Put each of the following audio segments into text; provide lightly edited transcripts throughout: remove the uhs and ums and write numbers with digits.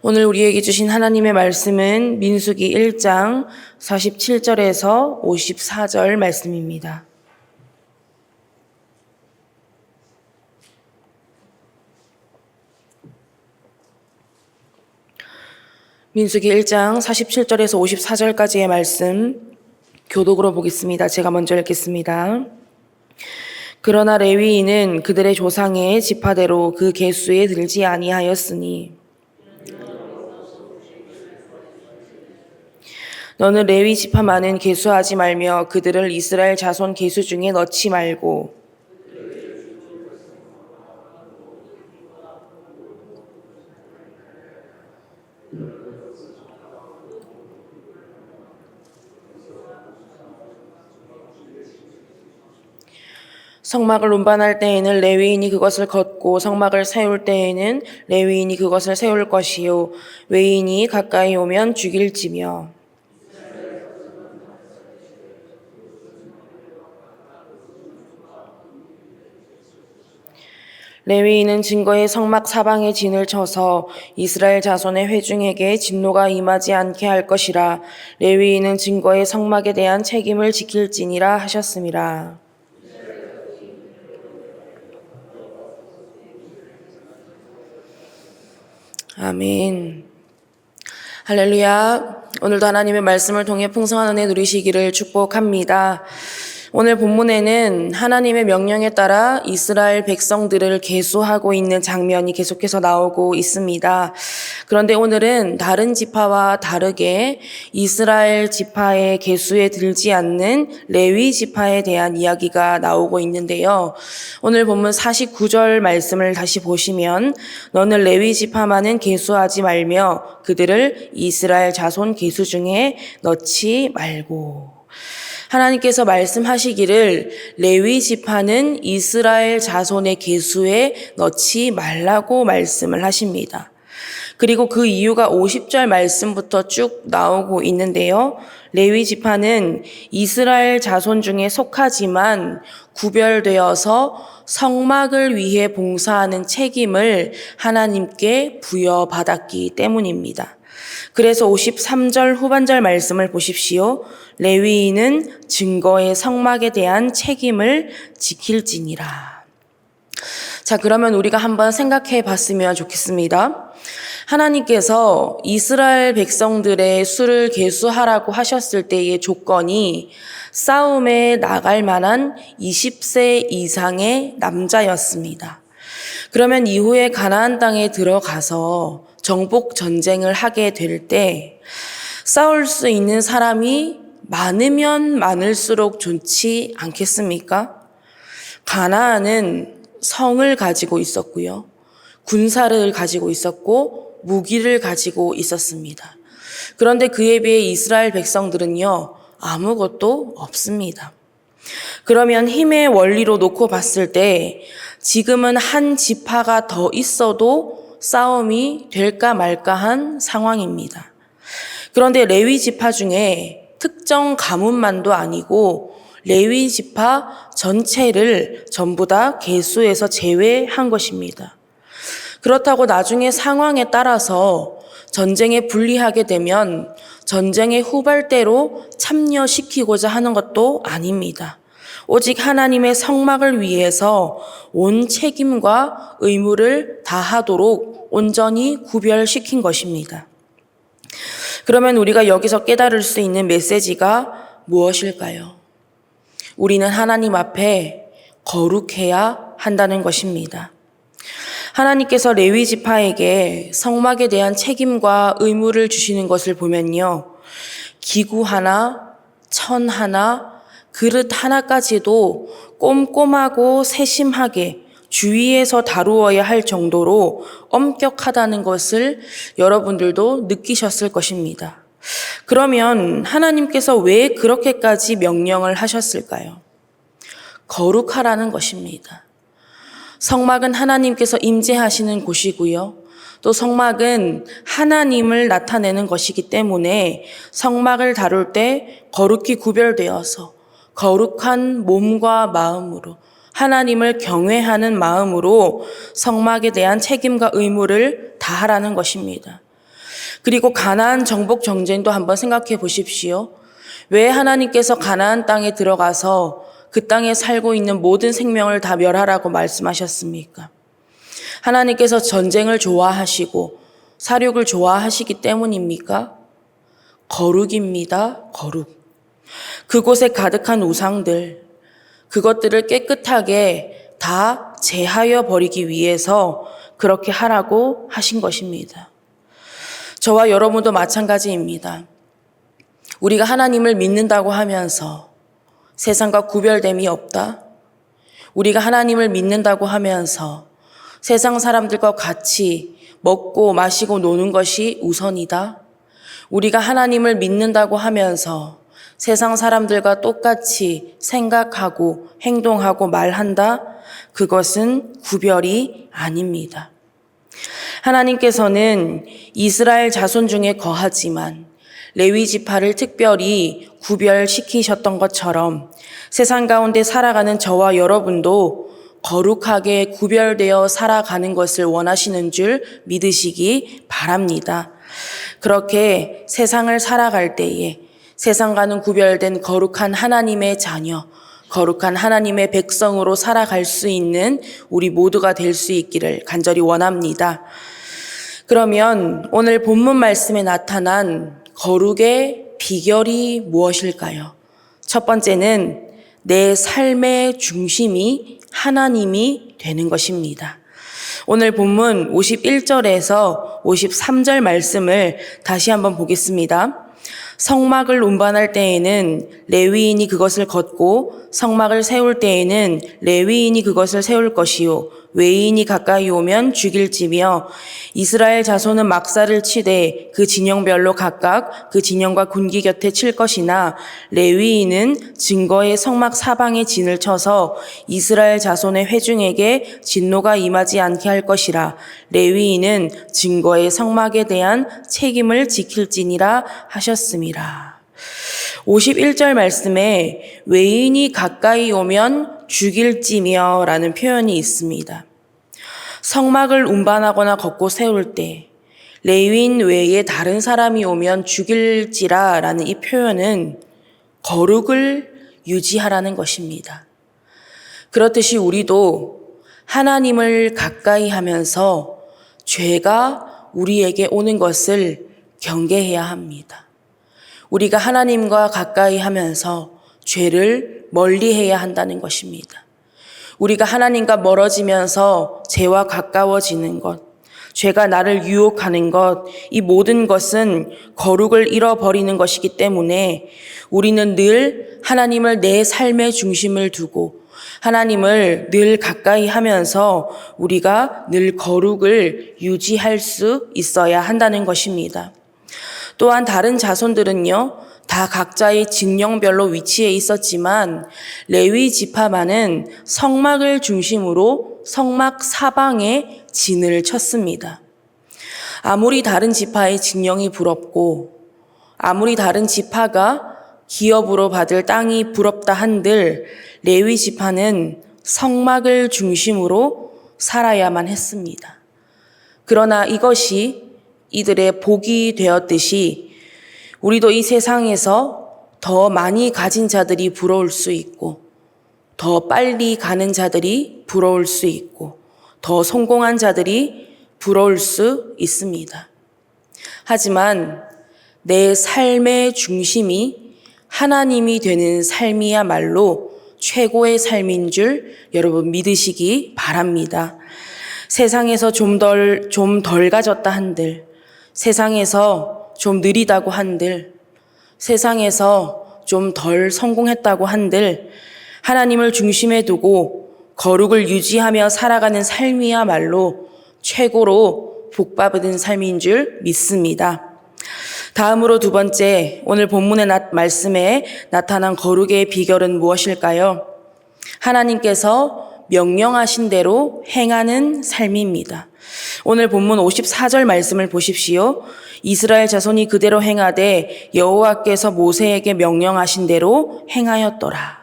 오늘 우리에게 주신 하나님의 말씀은 민수기 1장 47절에서 54절 말씀입니다. 민수기 1장 47절에서 54절까지의 말씀 교독으로 보겠습니다. 제가 먼저 읽겠습니다. 그러나 레위인은 그들의 조상의 지파대로 그 계수에 들지 아니하였으니 너는 레위 지파만은 계수하지 말며 그들을 이스라엘 자손 계수 중에 넣지 말고 성막을 운반할 때에는 레위인이 그것을 걷고 성막을 세울 때에는 레위인이 그것을 세울 것이요 외인이 가까이 오면 죽일지며 레위인은 증거의 성막 사방에 진을 쳐서 이스라엘 자손의 회중에게 진노가 임하지 않게 할 것이라. 레위인은 증거의 성막에 대한 책임을 지킬지니라 하셨음이라. 아멘. 할렐루야. 오늘도 하나님의 말씀을 통해 풍성한 은혜 누리시기를 축복합니다. 오늘 본문에는 하나님의 명령에 따라 이스라엘 백성들을 계수하고 있는 장면이 계속해서 나오고 있습니다. 그런데 오늘은 다른 지파와 다르게 이스라엘 지파의 계수에 들지 않는 레위 지파에 대한 이야기가 나오고 있는데요. 오늘 본문 49절 말씀을 다시 보시면 너는 레위 지파만은 계수하지 말며 그들을 이스라엘 자손 계수 중에 넣지 말고. 하나님께서 말씀하시기를 레위 지파는 이스라엘 자손의 계수에 넣지 말라고 말씀을 하십니다. 그리고 그 이유가 50절 말씀부터 쭉 나오고 있는데요. 레위 지파는 이스라엘 자손 중에 속하지만 구별되어서 성막을 위해 봉사하는 책임을 하나님께 부여받았기 때문입니다. 그래서 53절 후반절 말씀을 보십시오. 레위인은 증거의 성막에 대한 책임을 지킬지니라. 자, 그러면 우리가 한번 생각해 봤으면 좋겠습니다. 하나님께서 이스라엘 백성들의 수를 계수하라고 하셨을 때의 조건이 싸움에 나갈 만한 20세 이상의 남자였습니다. 그러면 이후에 가나안 땅에 들어가서 정복 전쟁을 하게 될 때 싸울 수 있는 사람이 많으면 많을수록 좋지 않겠습니까? 가나안은 성을 가지고 있었고요. 군사를 가지고 있었고 무기를 가지고 있었습니다. 그런데 그에 비해 이스라엘 백성들은요, 아무것도 없습니다. 그러면 힘의 원리로 놓고 봤을 때 지금은 한 지파가 더 있어도 싸움이 될까 말까한 상황입니다. 그런데 레위 지파 중에 특정 가문만도 아니고 레위 지파 전체를 전부 다 계수해서 제외한 것입니다. 그렇다고 나중에 상황에 따라서 전쟁에 불리하게 되면 전쟁의 후발대로 참여시키고자 하는 것도 아닙니다. 오직 하나님의 성막을 위해서 온 책임과 의무를 다하도록 온전히 구별시킨 것입니다. 그러면 우리가 여기서 깨달을 수 있는 메시지가 무엇일까요? 우리는 하나님 앞에 거룩해야 한다는 것입니다. 하나님께서 레위 지파에게 성막에 대한 책임과 의무를 주시는 것을 보면요. 기구 하나, 천 하나, 그릇 하나까지도 꼼꼼하고 세심하게 주의해서 다루어야 할 정도로 엄격하다는 것을 여러분들도 느끼셨을 것입니다. 그러면 하나님께서 왜 그렇게까지 명령을 하셨을까요? 거룩하라는 것입니다. 성막은 하나님께서 임재하시는 곳이고요. 또 성막은 하나님을 나타내는 것이기 때문에 성막을 다룰 때 거룩히 구별되어서 거룩한 몸과 마음으로 하나님을 경외하는 마음으로 성막에 대한 책임과 의무를 다하라는 것입니다. 그리고 가나안 정복 전쟁도 한번 생각해 보십시오. 왜 하나님께서 가나안 땅에 들어가서 그 땅에 살고 있는 모든 생명을 다 멸하라고 말씀하셨습니까? 하나님께서 전쟁을 좋아하시고 사륙을 좋아하시기 때문입니까? 거룩입니다. 거룩. 그곳에 가득한 우상들, 그것들을 깨끗하게 다 제하여 버리기 위해서 그렇게 하라고 하신 것입니다. 저와 여러분도 마찬가지입니다. 우리가 하나님을 믿는다고 하면서 세상과 구별됨이 없다. 우리가 하나님을 믿는다고 하면서 세상 사람들과 같이 먹고 마시고 노는 것이 우선이다. 우리가 하나님을 믿는다고 하면서 세상 사람들과 똑같이 생각하고 행동하고 말한다. 그것은 구별이 아닙니다. 하나님께서는 이스라엘 자손 중에 거하지만 레위 지파를 특별히 구별시키셨던 것처럼 세상 가운데 살아가는 저와 여러분도 거룩하게 구별되어 살아가는 것을 원하시는 줄 믿으시기 바랍니다. 그렇게 세상을 살아갈 때에 세상과는 구별된 거룩한 하나님의 자녀, 거룩한 하나님의 백성으로 살아갈 수 있는 우리 모두가 될 수 있기를 간절히 원합니다. 그러면 오늘 본문 말씀에 나타난 거룩의 비결이 무엇일까요? 첫 번째는 내 삶의 중심이 하나님이 되는 것입니다. 오늘 본문 51절에서 53절 말씀을 다시 한번 보겠습니다. 성막을 운반할 때에는 레위인이 그것을 걷고 성막을 세울 때에는 레위인이 그것을 세울 것이요 외인이 가까이 오면 죽일지며 이스라엘 자손은 막사를 치되 그 진영별로 각각 그 진영과 군기 곁에 칠 것이나 레위인은 증거의 성막 사방에 진을 쳐서 이스라엘 자손의 회중에게 진노가 임하지 않게 할 것이라. 레위인은 증거의 성막에 대한 책임을 지킬지니라 하셨음이라. 51절 말씀에 외인이 가까이 오면 죽일지며 라는 표현이 있습니다. 성막을 운반하거나 걷고 세울 때 레위인 외에 다른 사람이 오면 죽일지라 라는 이 표현은 거룩을 유지하라는 것입니다. 그렇듯이 우리도 하나님을 가까이 하면서 죄가 우리에게 오는 것을 경계해야 합니다. 우리가 하나님과 가까이 하면서 죄를 멀리해야 한다는 것입니다. 우리가 하나님과 멀어지면서 죄와 가까워지는 것, 죄가 나를 유혹하는 것, 이 모든 것은 거룩을 잃어버리는 것이기 때문에 우리는 늘 하나님을 내 삶의 중심을 두고 하나님을 늘 가까이 하면서 우리가 늘 거룩을 유지할 수 있어야 한다는 것입니다. 또한 다른 자손들은요, 다 각자의 진영별로 위치해 있었지만 레위 지파만은 성막을 중심으로 성막 사방에 진을 쳤습니다. 아무리 다른 지파의 진영이 부럽고 아무리 다른 지파가 기업으로 받을 땅이 부럽다 한들 레위 지파는 성막을 중심으로 살아야만 했습니다. 그러나 이것이 이들의 복이 되었듯이 우리도 이 세상에서 더 많이 가진 자들이 부러울 수 있고 더 빨리 가는 자들이 부러울 수 있고 더 성공한 자들이 부러울 수 있습니다. 하지만 내 삶의 중심이 하나님이 되는 삶이야말로 최고의 삶인 줄 여러분 믿으시기 바랍니다. 세상에서 좀 덜 가졌다 한들, 세상에서 좀 느리다고 한들, 세상에서 좀 덜 성공했다고 한들 하나님을 중심에 두고 거룩을 유지하며 살아가는 삶이야말로 최고로 복받은 삶인 줄 믿습니다. 다음으로 두 번째, 오늘 본문의 말씀에 나타난 거룩의 비결은 무엇일까요? 하나님께서 명령하신 대로 행하는 삶입니다. 오늘 본문 54절 말씀을 보십시오. 이스라엘 자손이 그대로 행하되 여호와께서 모세에게 명령하신 대로 행하였더라.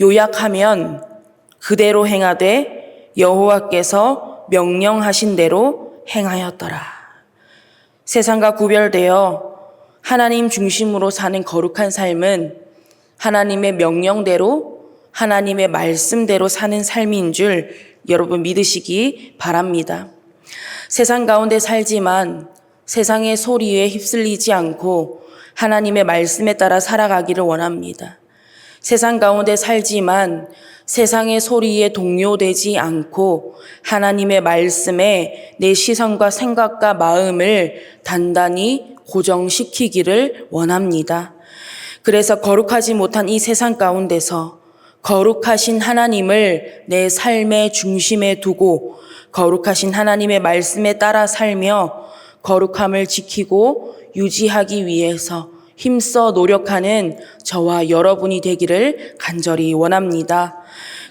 요약하면 그대로 행하되 여호와께서 명령하신 대로 행하였더라. 세상과 구별되어 하나님 중심으로 사는 거룩한 삶은 하나님의 명령대로 하나님의 말씀대로 사는 삶인 줄 여러분 믿으시기 바랍니다. 세상 가운데 살지만 세상의 소리에 휩쓸리지 않고 하나님의 말씀에 따라 살아가기를 원합니다. 세상 가운데 살지만 세상의 소리에 동요되지 않고 하나님의 말씀에 내 시선과 생각과 마음을 단단히 고정시키기를 원합니다. 그래서 거룩하지 못한 이 세상 가운데서 거룩하신 하나님을 내 삶의 중심에 두고 거룩하신 하나님의 말씀에 따라 살며 거룩함을 지키고 유지하기 위해서 힘써 노력하는 저와 여러분이 되기를 간절히 원합니다.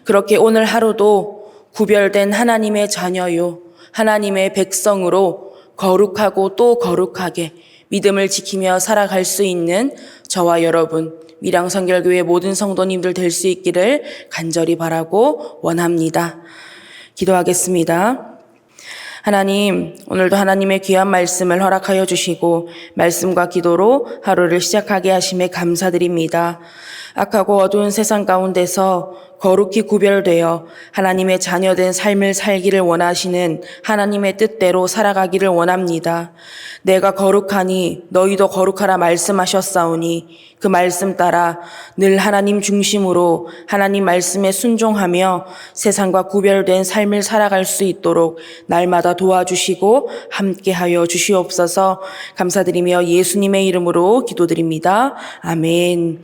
그렇게 오늘 하루도 구별된 하나님의 자녀요, 하나님의 백성으로 거룩하고 또 거룩하게 믿음을 지키며 살아갈 수 있는 저와 여러분, 밀양선결교회 모든 성도님들 될 수 있기를 간절히 바라고 원합니다. 기도하겠습니다. 하나님, 오늘도 하나님의 귀한 말씀을 허락하여 주시고 말씀과 기도로 하루를 시작하게 하심에 감사드립니다. 악하고 어두운 세상 가운데서 거룩히 구별되어 하나님의 자녀된 삶을 살기를 원하시는 하나님의 뜻대로 살아가기를 원합니다. 내가 거룩하니 너희도 거룩하라 말씀하셨사오니 그 말씀 따라 늘 하나님 중심으로 하나님 말씀에 순종하며 세상과 구별된 삶을 살아갈 수 있도록 날마다 도와주시고 함께하여 주시옵소서. 감사드리며 예수님의 이름으로 기도드립니다. 아멘.